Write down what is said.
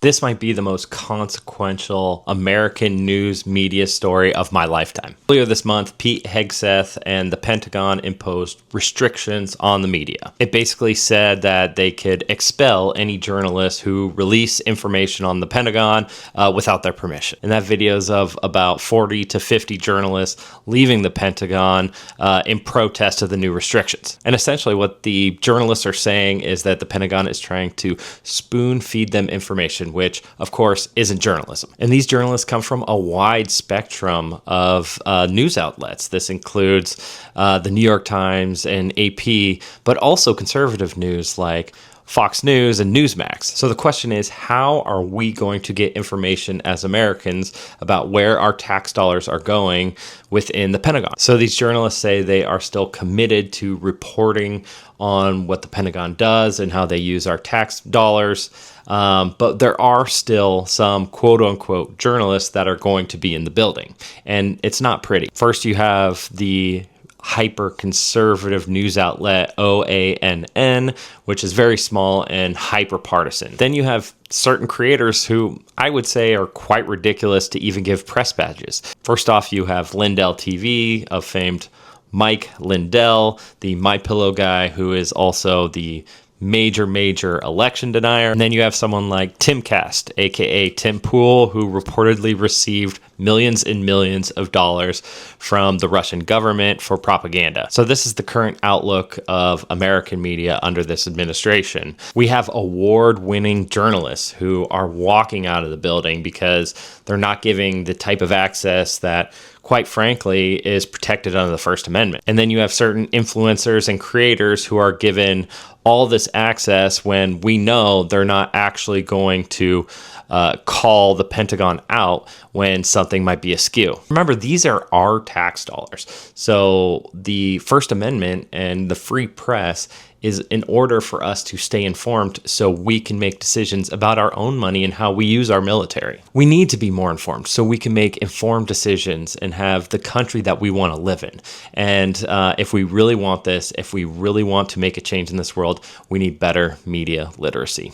This might be the most consequential American news media story of my lifetime. Earlier this month, Pete Hegseth and the Pentagon imposed restrictions on the media. It basically said that they could expel any journalists who release information on the Pentagon without their permission. And that videos of about 40 to 50 journalists leaving the Pentagon in protest of the new restrictions. And essentially what the journalists are saying is that the Pentagon is trying to spoon feed them information, which of course isn't journalism. And these journalists come from a wide spectrum of news outlets. This includes the New York Times and AP, but also conservative news like Fox News and Newsmax. So the question is, how are we going to get information as Americans about where our tax dollars are going within the Pentagon? So these journalists say they are still committed to reporting on what the Pentagon does and how they use our tax dollars. But there are still some quote unquote journalists that are going to be in the building. And it's not pretty. First, you have the hyper-conservative news outlet OANN, which is very small and hyper-partisan. Then you have certain creators who I would say are quite ridiculous to even give press badges. First off, you have Lindell TV of famed Mike Lindell, the MyPillow guy who is also the major election denier. And then you have someone like Timcast, aka Tim Pool, who reportedly received millions and millions of dollars from the Russian government for propaganda. So this is the current outlook of American media under this administration. We have award-winning journalists who are walking out of the building because they're not giving the type of access that, quite frankly, is protected under the First Amendment. And then you have certain influencers and creators who are given all this access when we know they're not actually going to call the Pentagon out when something might be askew. Remember, these are our tax dollars. So the First Amendment and the free press is in order for us to stay informed so we can make decisions about our own money and how we use our military. We need to be more informed so we can make informed decisions and have the country that we want to live in. And if we really want this, if we really want to make a change in this world, we need better media literacy.